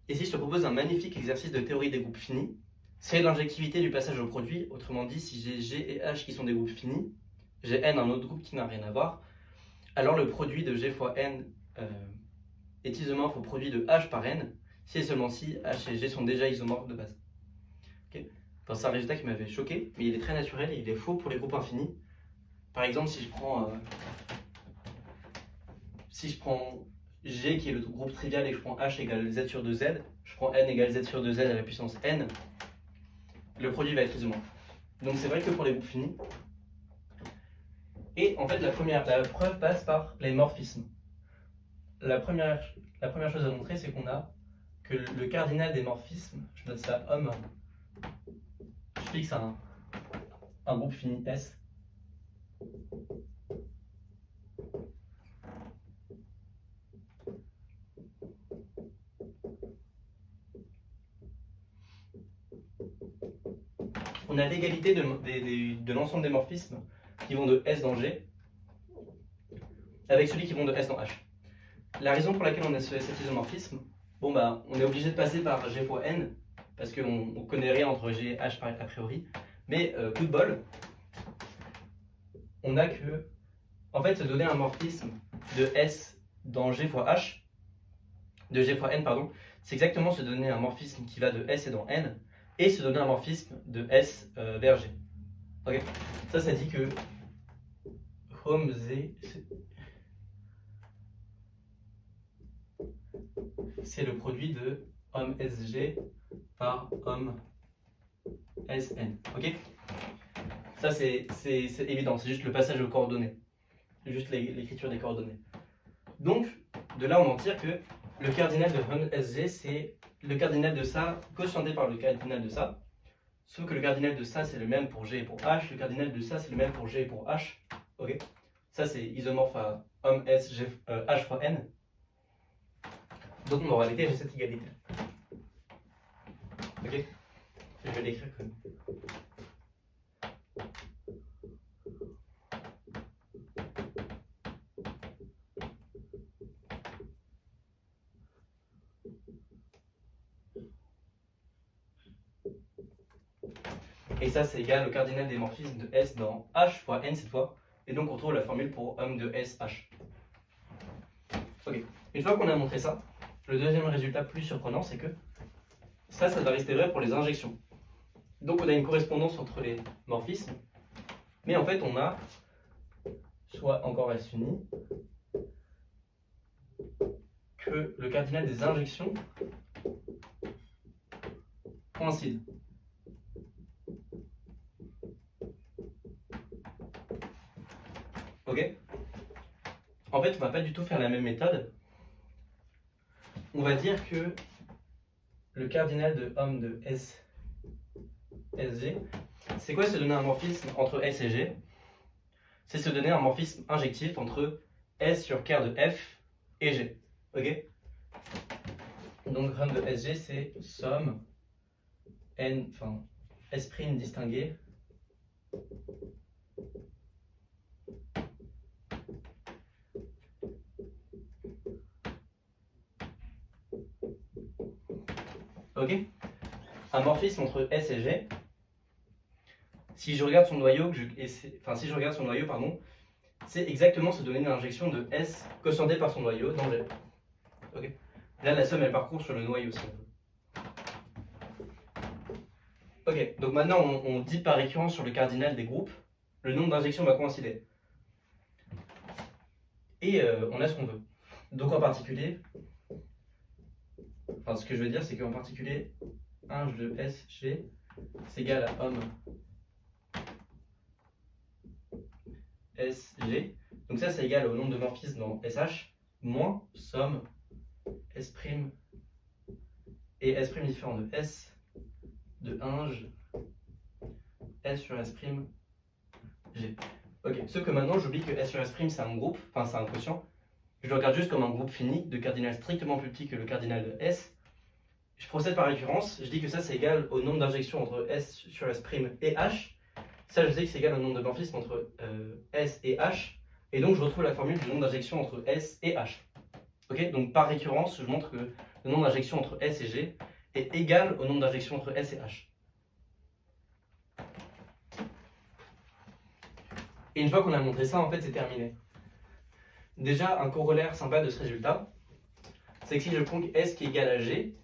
Ici, je te propose un magnifique exercice de théorie des groupes finis. C'est l'injectivité du passage au produit. Autrement dit, si j'ai G et H qui sont des groupes finis, j'ai N, un autre groupe qui n'a rien à voir, alors le produit de G fois N est isomorphe au produit de H par N, si et seulement si H et G sont déjà isomorphes de base. Okay. Enfin, c'est un résultat qui m'avait choqué, mais il est très naturel et il est faux pour les groupes infinis. Par exemple, si je prends G qui est le groupe trivial et que je prends H égale Z sur 2Z, je prends N égale Z sur 2Z à la puissance N, le produit va être isomorphe. Donc c'est vrai que pour les groupes finis. Et en fait, la preuve passe par les morphismes. La première chose à montrer, c'est qu'on a que le cardinal des morphismes, je note ça homme, je fixe un groupe fini S. On a l'égalité de l'ensemble des morphismes qui vont de S dans G avec celui qui vont de S dans H. La raison pour laquelle on a cet isomorphisme, bon bah, on est obligé de passer par G fois N parce qu'on ne connaît rien entre G et H a priori, mais coup de bol, on a que, en fait, se donner un morphisme de S dans G fois H, de G fois N, pardon, c'est exactement se donner un morphisme qui va de S et dans N, et se donner un morphisme de S vers G. Ok, ça dit que Homme Z, c'est le produit de homme SG par homme SN. Ok, ça c'est évident, c'est juste le passage aux coordonnées, juste l'écriture des coordonnées. Donc, de là on en tire que le cardinal de homme SG c'est le cardinal de ça quotienté par le cardinal de ça, sauf que le cardinal de ça c'est le même pour G et pour H, le cardinal de ça c'est le même pour G et pour H. Ok, ça c'est isomorphe à homme S, G, H fois N. Donc en réalité j'ai cette égalité. Ok, je vais l'écrire comme. Et ça, c'est égal au cardinal des morphismes de S dans H fois N cette fois. Et donc, on trouve la formule pour homme de SH. Ok. Une fois qu'on a montré ça, le deuxième résultat plus surprenant, c'est que ça va rester vrai pour les injections. Donc, on a une correspondance entre les morphismes. Mais en fait, on a soit encore S uni que le cardinal des injections coïncide. Ok. En fait, on va pas du tout faire la même méthode. On va dire que le cardinal de homme de SG, c'est quoi se donner un morphisme entre S et G? C'est se donner un morphisme injectif entre S sur ker de F et G. Ok? Donc homme de SG, c'est somme N, enfin S' distingué ok, un morphisme entre S et G. Si je regarde son noyau, pardon, c'est exactement se donner une injection de S quotientée par son noyau dans G. Ok. Là, la somme elle parcourt sur le noyau si on veut. Ok, donc maintenant on dit par récurrence sur le cardinal des groupes, le nombre d'injections va coïncider. Et on a ce qu'on veut. Donc en particulier, ce que je veux dire, c'est qu'en particulier, 1 de SG, c'est égal à homme SG. Donc ça, c'est égal au nombre de morphismes dans SH, moins somme S' et S' différent de S de 1 S sur S' G. Ok, sauf que maintenant, j'oublie que S sur S' c'est un groupe, enfin c'est un quotient. Je le regarde juste comme un groupe fini de cardinal strictement plus petit que le cardinal de S. Je procède par récurrence, je dis que ça c'est égal au nombre d'injections entre S sur S' et H. Ça je sais que c'est égal au nombre de morphismes entre S et H. Et donc je retrouve la formule du nombre d'injections entre S et H. Ok, donc par récurrence, je montre que le nombre d'injections entre S et G, est égal au nombre d'injections entre S et H. Et une fois qu'on a montré ça, en fait, c'est terminé. Déjà, un corollaire sympa de ce résultat, c'est que si je prends S qui est égal à G,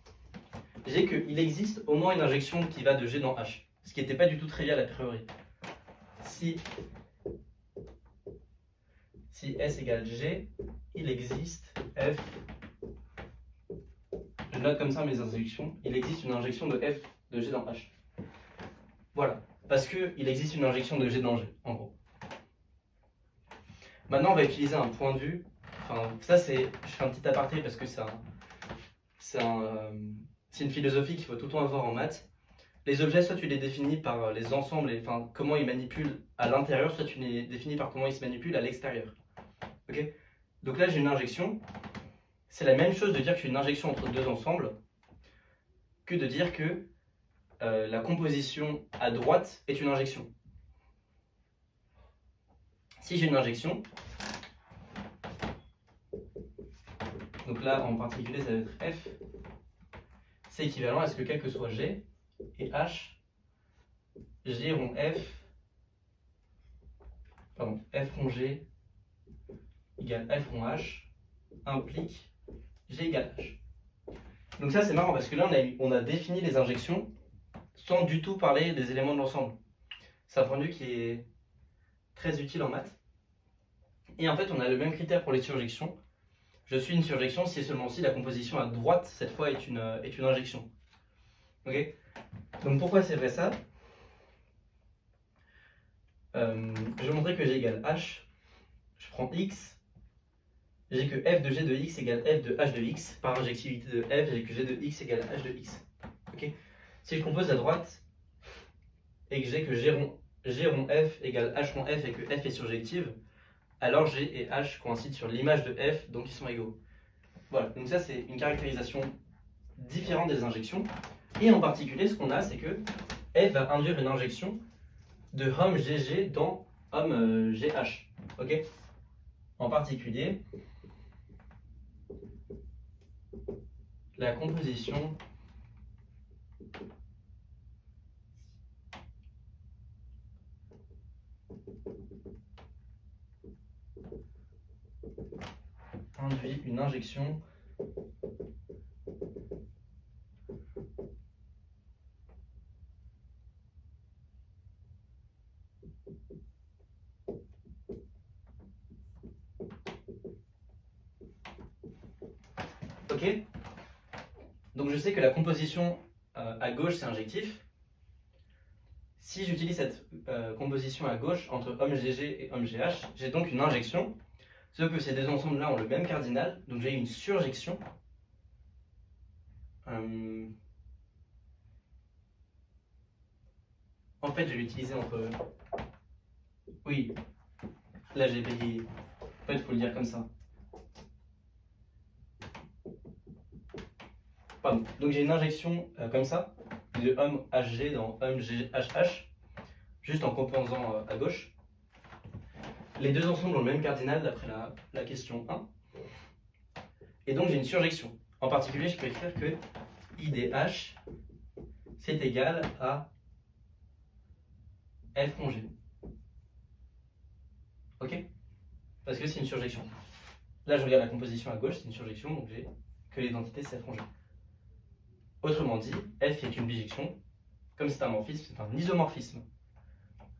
j'ai qu'il existe au moins une injection qui va de G dans H, ce qui n'était pas du tout trivial a priori. Si S égale G, il existe F, je note comme ça mes injections, il existe une injection de F de G dans H. Voilà, parce qu'il existe une injection de G dans G, en gros. Maintenant, on va utiliser un point de vue, enfin, ça c'est, je fais un petit aparté parce que c'est une philosophie qu'il faut tout le temps avoir en maths. Les objets, soit tu les définis par les ensembles, enfin, comment ils manipulent à l'intérieur, soit tu les définis par comment ils se manipulent à l'extérieur. Okay. Donc là, j'ai une injection. C'est la même chose de dire que j'ai une injection entre deux ensembles que de dire que la composition à droite est une injection. Si j'ai une injection, donc là en particulier ça va être F, c'est équivalent à ce que quel que soit G et H, G rond F, pardon, F rond G égale F rond H implique G égale H. Donc ça c'est marrant parce que là on a défini les injections sans du tout parler des éléments de l'ensemble. C'est un point de vue qui est très utile en maths. Et en fait on a le même critère pour les surjections. Je suis une surjection si et seulement si la composition à droite cette fois est une injection. Ok. Donc pourquoi c'est vrai ça? Je vais montrer que G égale H. Je prends X. J'ai que F de G de X égale F de H de X. Par injectivité de F, j'ai que G de X égale H de X. Okay. Si je compose à droite et que j'ai que G rond F égale H rond F et que F est surjective, alors G et H coïncident sur l'image de F, donc ils sont égaux. Voilà, donc ça c'est une caractérisation différente des injections. Et en particulier, ce qu'on a, c'est que F va induire une injection de homme GG dans homme GH. Ok. En particulier, la composition induit une injection ok. Donc je sais que la composition à gauche c'est injectif. Si j'utilise cette composition à gauche entre homme GG et homme GH, j'ai donc une injection. Sauf que ces deux ensembles-là ont le même cardinal, donc j'ai une surjection. En fait, je vais l'utiliser entre... Oui, là j'ai payé. En fait, il faut le dire comme ça. Pardon. Donc j'ai une injection comme ça, de homme HG dans homme GHH, juste en composant à gauche. Les deux ensembles ont le même cardinal d'après la question 1. Et donc j'ai une surjection. En particulier, je peux écrire que IDH, c'est égal à F rond G. Ok? Parce que c'est une surjection. Là, je regarde la composition à gauche, c'est une surjection, donc j'ai que l'identité c'est F rond G. Autrement dit, F est une bijection. Comme c'est un morphisme, c'est un isomorphisme.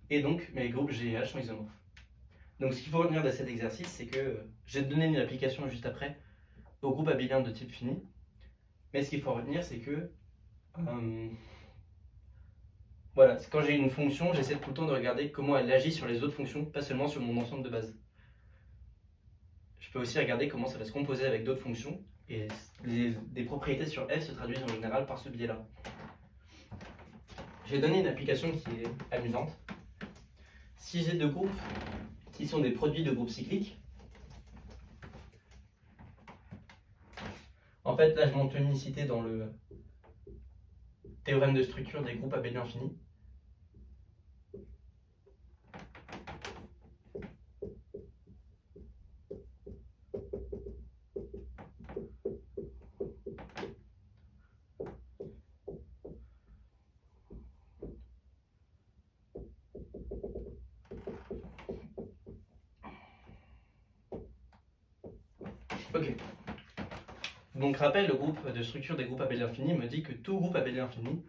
Et donc, mes groupes G et H sont isomorphes. Donc, ce qu'il faut retenir de cet exercice, c'est que j'ai donné une application juste après au groupe abélien de type fini. Mais ce qu'il faut retenir, c'est que voilà, quand j'ai une fonction, j'essaie tout le temps de regarder comment elle agit sur les autres fonctions, pas seulement sur mon ensemble de base. Je peux aussi regarder comment ça va se composer avec d'autres fonctions, et des propriétés sur F se traduisent en général par ce biais-là. Je vais donner une application qui est amusante. Si j'ai deux groupes qui sont des produits de groupes cycliques, en fait là je montre l'unicité dans le théorème de structure des groupes abéliens finis. Ok. Donc rappel, le groupe de structure des groupes abéliens finis me dit que tout groupe abélien fini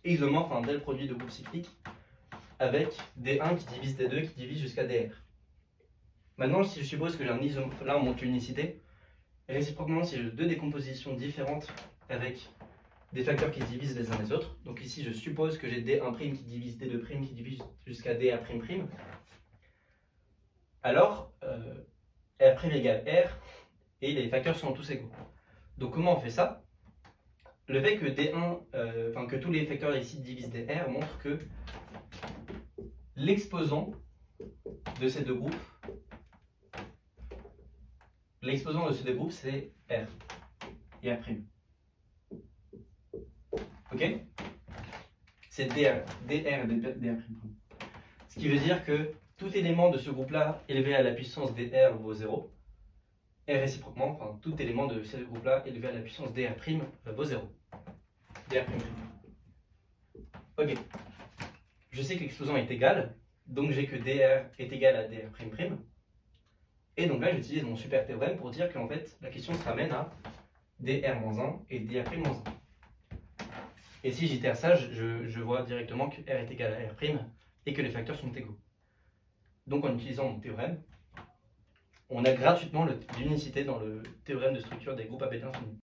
est isomorphe à un tel produit de groupe cyclique avec D1 qui divise D2 qui divise jusqu'à DR. Maintenant, si je suppose que j'ai un isomorphe, là on montre l'unicité, réciproquement, si j'ai deux décompositions différentes avec des facteurs qui se divisent les uns les autres, donc ici je suppose que j'ai D1' qui divise D2' qui divise jusqu'à DA'', alors R' égale R et les facteurs sont tous égaux. Donc comment on fait ça? Le fait que D1, que tous les facteurs ici divisent DR montre que l'exposant de ces deux groupes, c'est R et R'. Ok? C'est DR et DR'. Ce qui veut dire que tout élément de ce groupe-là élevé à la puissance DR vaut 0. Et réciproquement, enfin, tout élément de ce groupe-là élevé à la puissance DR' vaut 0. DR'. Ok. Je sais que l'exposant est égal, donc j'ai que DR est égal à DR'. Et donc là, j'utilise mon super théorème pour dire qu'en fait, la question se ramène à DR-1 et DR'-1. Et si j'itère ça, je vois directement que R est égal à R' et que les facteurs sont égaux. Donc en utilisant mon théorème, on a gratuitement l'unicité dans le théorème de structure des groupes abéliens finis.